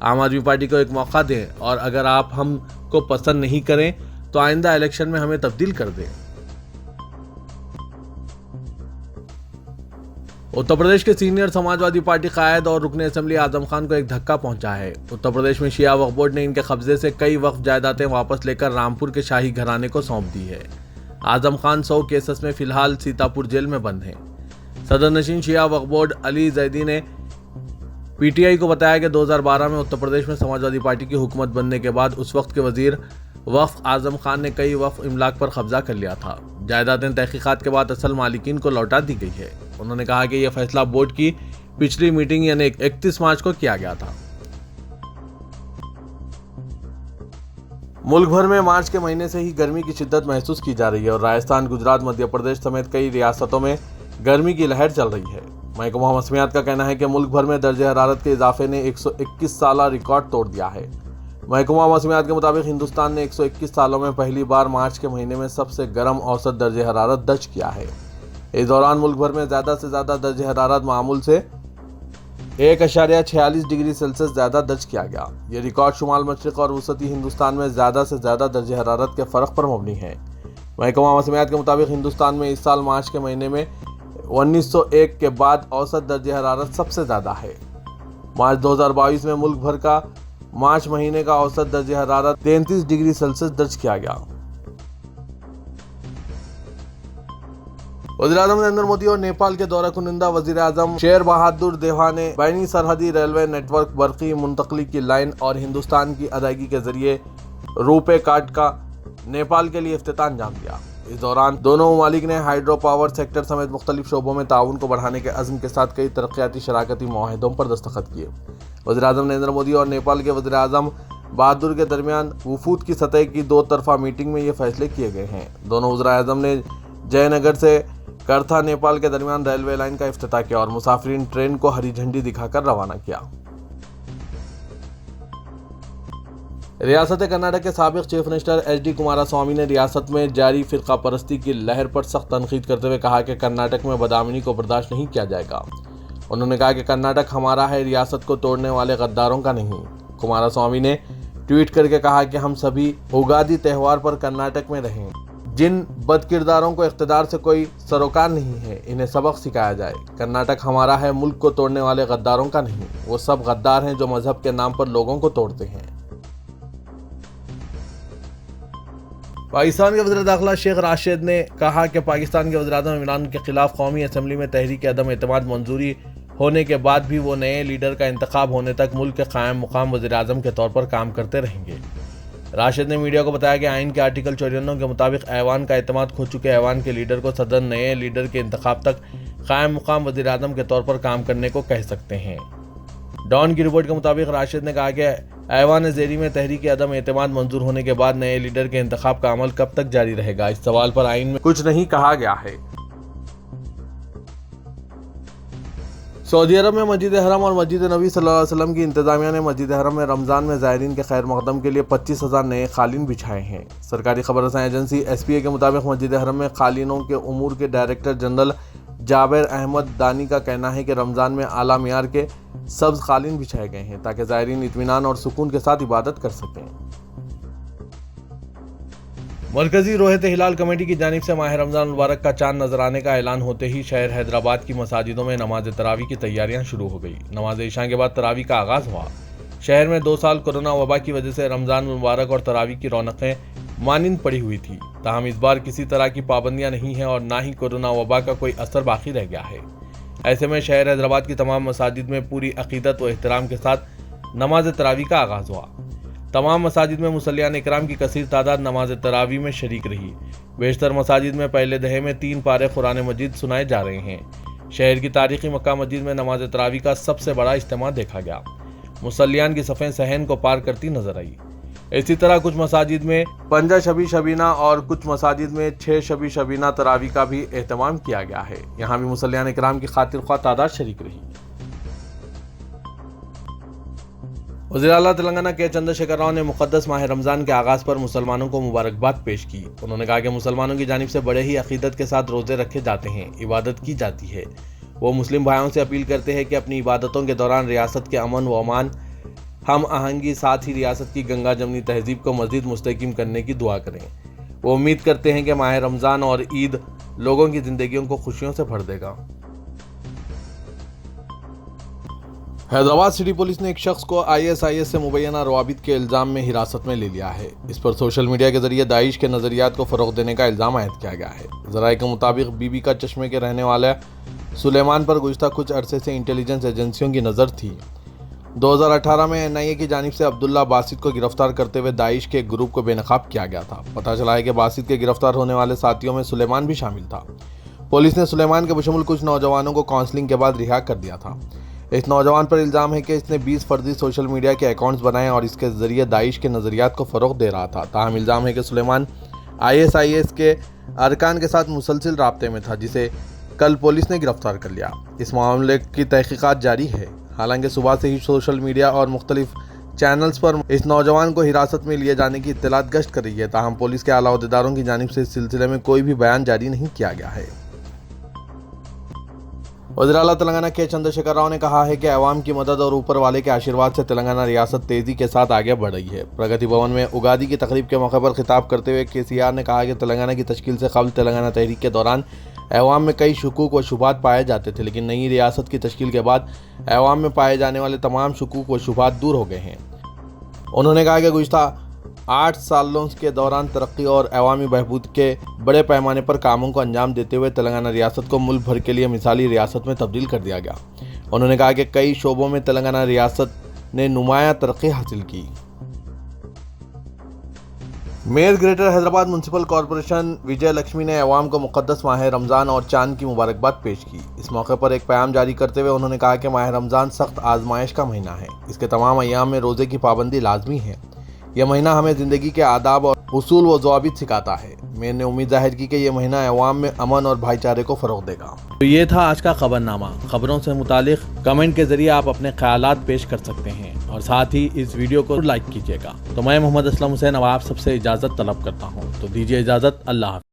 عام آدمی پارٹی کو ایک موقع دیں اور اگر آپ ہم کو پسند نہیں کریں تو آئندہ الیکشن میں ہمیں تبدیل کر دیں۔ اتر پردیش کے سینئر سماجوادی پارٹی قائد اور رکن اسمبلی اعظم خان کو ایک دھکا پہنچا ہے۔ اتر پردیش میں شیعہ وقف بورڈ نے ان کے قبضے سے کئی وقف جائیدادیں واپس لے کر رامپور کے شاہی گھرانے کو سونپ دی ہے۔ اعظم خان 100 کیسز میں فی الحال سیتاپور جیل میں بند ہیں۔ صدر نشین شیعہ وقف بورڈ علی زیدی نے پی ٹی آئی کو بتایا کہ 2012 میں اتر پردیش میں سماجوادی پارٹی کی حکومت بننے کے بعد اس وقت کے وزیر وقف اعظم خان نے کئی وقف املاک پر قبضہ کر لیا تھا۔ جائیدادیں تحقیقات کے بعد اصل مالکین کو لوٹا دی گئی ہے۔ انہوں نے کہا کہ یہ فیصلہ بورڈ کی پچھلی میٹنگ یعنی 31 مارچ کو کیا گیا تھا۔ ملک بھر میں مارچ کے مہینے سے ہی گرمی کی شدت محسوس کی جا رہی ہے اور راجستھان، گجرات، مدھیہ پردیش سمیت کئی ریاستوں میں گرمی کی لہر چل رہی ہے۔ محکمہ موسمیات کا کہنا ہے کہ ملک بھر میں درجہ حرارت کے اضافے نے 121 سالہ ریکارڈ توڑ دیا ہے۔ محکمہ موسمیات کے مطابق ہندوستان نے 121 سالوں میں پہلی بار مارچ کے مہینے میں سب سے گرم اوسط درجہ حرارت درج کیا ہے۔ اس دوران ملک بھر میں زیادہ سے زیادہ درجہ حرارت معمول سے 1.46 ڈگری سیلسیس زیادہ درج کیا گیا۔ یہ ریکارڈ شمال مشرق اور وسطی ہندوستان میں زیادہ سے زیادہ درجہ حرارت کے فرق پر مبنی ہے۔ محکمہ موسمیات کے مطابق ہندوستان میں اس سال مارچ کے مہینے میں 1901 کے بعد اوسط درجہ حرارت سب سے زیادہ ہے۔ مارچ 2022 میں ملک بھر کا مارچ مہینے کا اوسط درجہ حرارت 33 ڈگری سیلسیس درج کیا گیا۔ وزیر اعظم نریندر مودی اور نیپال کے دورہ کنندہ وزیر اعظم شیر بہادر دیوہا نے بینی سرحدی ریلوے نیٹ ورک، برقی منتقلی کی لائن اور ہندوستان کی ادائیگی کے ذریعے روپے کارڈ کا نیپال کے لیے افتتاح انجام دیا۔ اس دوران دونوں ممالک نے ہائیڈرو پاور سیکٹر سمیت مختلف شعبوں میں تعاون کو بڑھانے کے عزم کے ساتھ کئی ترقیاتی شراکتی معاہدوں پر دستخط کیے۔ وزیر اعظم نریندر مودی اور نیپال کے وزیر اعظم بہادر کے درمیان وفود کی سطح کی 2 طرفہ میٹنگ میں یہ فیصلے کیے گئے ہیں۔ دونوں وزراء اعظم نے جے نگر سے کرتھا نیپال کے درمیان ریلوے لائن کا افتتاح کیا اور مسافرین ٹرین کو ہری جھنڈی دکھا کر روانہ کیا۔ ریاست کرناٹک کے سابق chief minister H D Kumaraswamy نے ریاست میں جاری فرقہ پرستی کی لہر پر سخت تنقید کرتے ہوئے کہا کہ کرناٹک میں بدامنی کو برداشت نہیں کیا جائے گا۔ انہوں نے کہا کہ کرناٹک ہمارا ہے، ریاست کو توڑنے والے غداروں کا نہیں۔ کمارا سوامی نے ٹویٹ کر کے کہا کہ ہم سبھی اگادی تہوار پر کرناٹک میں رہیں۔ جن بد کرداروں کو اقتدار سے کوئی سروکار نہیں ہے، انہیں سبق سکھایا جائے۔ کرناٹک ہمارا ہے، ملک کو توڑنے والے غداروں کا نہیں۔ وہ سب غدار ہیں جو مذہب کے نام پر لوگوں کو توڑتے ہیں۔ پاکستان کے وزیر داخلہ شیخ راشد نے کہا کہ پاکستان کے وزیر اعظم عمران کے خلاف قومی اسمبلی میں تحریک عدم اعتماد منظوری ہونے کے بعد بھی وہ نئے لیڈر کا انتخاب ہونے تک ملک کے قائم مقام وزیر اعظم کے طور پر کام کرتے رہیں گے۔ راشد نے میڈیا کو بتایا کہ آئین کے آرٹیکل 54 کے مطابق ایوان کا اعتماد کھو چکے ایوان کے لیڈر کو صدر نئے لیڈر کے انتخاب تک قائم مقام وزیر اعظم کے طور پر کام کرنے کو کہہ سکتے ہیں۔ ڈان کی رپورٹ کے مطابق راشد نے کہا کہ ایوان زیری میں تحریک عدم اعتماد منظور ہونے کے بعد نئے لیڈر کے انتخاب کا عمل کب تک جاری رہے گا، اس سوال پر آئین میں کچھ نہیں کہا گیا ہے۔ سعودی عرب میں مسجد حرم اور مسجد نبی صلی اللہ علیہ وسلم کی انتظامیہ نے مسجد حرم میں رمضان میں زائرین کے خیر مقدم کے لیے 25,000 نئے قالین بچھائے ہیں۔ سرکاری خبر رساں ایجنسی ایس پی اے کے مطابق مسجد حرم میں قالینوں کے امور کے ڈائریکٹر جنرل جابر احمد دانی کا کہنا ہے کہ رمضان میں اعلیٰ معیار کے سبز قالین بچھائے گئے ہیں تاکہ زائرین اطمینان اور سکون کے ساتھ عبادت کر سکیں۔ مرکزی روحت ہلال کمیٹی کی جانب سے ماہ رمضان المبارک کا چاند نظر آنے کا اعلان ہوتے ہی شہر حیدرآباد کی مساجدوں میں نماز تراویح کی تیاریاں شروع ہو گئی۔ نماز عشاء کے بعد تراویح کا آغاز ہوا۔ شہر میں 2 سال کورونا وبا کی وجہ سے رمضان المبارک اور تراویح کی رونقیں مانند پڑی ہوئی تھی، تاہم اس بار کسی طرح کی پابندیاں نہیں ہیں اور نہ ہی کورونا وبا کا کوئی اثر باقی رہ گیا ہے۔ ایسے میں شہر حیدرآباد کی تمام مساجد میں پوری عقیدت و احترام کے ساتھ نماز تراویح کا آغاز ہوا۔ تمام مساجد میں مصلیان اکرام کی کثیر تعداد نماز تراویح میں شریک رہی۔ بیشتر مساجد میں پہلے دہے میں 3 پارے قرآن مجید سنائے جا رہے ہیں۔ شہر کی تاریخی مکہ مسجد میں نماز تراویح کا سب سے بڑا اجتماع دیکھا گیا۔ مصلیان کی صفیں صحن کو پار کرتی نظر آئی۔ اسی طرح کچھ مساجد میں 5 شبی شبینہ اور کچھ مساجد میں 6 شبی شبینہ تراویح کا بھی اہتمام کیا گیا ہے۔ یہاں بھی مصلیان اکرام کی خاطر خواہ تعداد شریک رہی۔ وزیر اعلیٰ تلنگانہ کے چندر شیکھر راؤ نے مقدس ماہ رمضان کے آغاز پر مسلمانوں کو مبارکباد پیش کی۔ انہوں نے کہا کہ مسلمانوں کی جانب سے بڑے ہی عقیدت کے ساتھ روزے رکھے جاتے ہیں، عبادت کی جاتی ہے۔ وہ مسلم بھائیوں سے اپیل کرتے ہیں کہ اپنی عبادتوں کے دوران ریاست کے امن و امان ہم آہنگی ساتھ ہی ریاست کی گنگا جمنی تہذیب کو مزید مستحکم کرنے کی دعا کریں۔ وہ امید کرتے ہیں کہ ماہ رمضان اور عید لوگوں کی زندگیوں کو خوشیوں سے بھر دے گا۔ حیدرآباد سٹی پولیس نے ایک شخص کو ISIS سے مبینہ روابط کے الزام میں حراست میں لے لیا ہے۔ اس پر سوشل میڈیا کے ذریعے داعش کے نظریات کو فروغ دینے کا الزام عائد کیا گیا ہے۔ ذرائع کے مطابق بی بی کا چشمے کے رہنے والا سلیمان پر گزشتہ کچھ عرصے سے انٹیلیجنس ایجنسیوں کی نظر تھی۔ 2018 میں NIA کی جانب سے عبداللہ باسط کو گرفتار کرتے ہوئے داعش کے ایک گروپ کو بے نقاب کیا گیا تھا۔ پتہ چلا ہے کہ باسط کے گرفتار ہونے والے ساتھیوں میں سلیمان بھی شامل تھا۔ پولیس نے سلیمان کے بشمول کچھ نوجوانوں کو کاؤنسلنگ کے بعد رہا کر دیا تھا۔ اس نوجوان پر الزام ہے کہ اس نے 20 فرضی سوشل میڈیا کے اکاؤنٹس بنائے اور اس کے ذریعے داعش کے نظریات کو فروغ دے رہا تھا۔ تاہم الزام ہے کہ سلیمان ISIS کے ارکان کے ساتھ مسلسل رابطے میں تھا، جسے کل پولیس نے گرفتار کر لیا۔ اس معاملے کی تحقیقات جاری ہے۔ حالانکہ صبح سے ہی سوشل میڈیا اور مختلف چینلز پر اس نوجوان کو حراست میں لیے جانے کی اطلاعات گشت کر رہی ہے، تاہم پولیس کے اعلیٰ عہدیداروں کی جانب سے اس سلسلے میں کوئی بھی بیان جاری نہیں کیا گیا ہے۔ وزیر اعلیٰ تلنگانہ کے چندرشیکھر راؤ نے کہا ہے کہ عوام کی مدد اور اوپر والے کے آشیرواد سے تلنگانہ ریاست تیزی کے ساتھ آگے بڑھ رہی ہے۔ پرگتی بھون میں اگادی کی تقریب کے موقع پر خطاب کرتے ہوئے KCR نے کہا کہ تلنگانہ کی تشکیل سے قبل تلنگانہ تحریک کے دوران عوام میں کئی شکوک و شبہات پائے جاتے تھے، لیکن نئی ریاست کی تشکیل کے بعد عوام میں پائے جانے والے تمام شکوک و شبہات دور ہو گئے ہیں۔ انہوں نے کہا کہ گزشتہ 8 سالوں کے دوران ترقی اور عوامی بہبود کے بڑے پیمانے پر کاموں کو انجام دیتے ہوئے تلنگانہ ریاست کو ملک بھر کے لیے مثالی ریاست میں تبدیل کر دیا گیا۔ انہوں نے کہا کہ کئی شعبوں میں تلنگانہ ریاست نے نمایاں ترقی حاصل کی۔ Mayor greater Hyderabad municipal corporation Vijaya Lakshmi نے عوام کو مقدس ماہ رمضان اور چاند کی مبارکباد پیش کی۔ اس موقع پر ایک پیغام جاری کرتے ہوئے انہوں نے کہا کہ ماہ رمضان سخت آزمائش کا مہینہ ہے۔ اس کے تمام ایام میں روزے کی پابندی لازمی ہے۔ یہ مہینہ ہمیں زندگی کے آداب اور اصول و ضوابط سکھاتا ہے۔ میں نے امید ظاہر کی کہ یہ مہینہ عوام میں امن اور بھائی چارے کو فروغ دے گا۔ تو یہ تھا آج کا خبرنامہ۔ خبروں سے متعلق کمنٹ کے ذریعے آپ اپنے خیالات پیش کر سکتے ہیں اور ساتھ ہی اس ویڈیو کو لائک کیجیے گا۔ تو میں محمد اسلم حسین اب آپ سب سے اجازت طلب کرتا ہوں، تو دیجیے اجازت۔ اللہ حافظ۔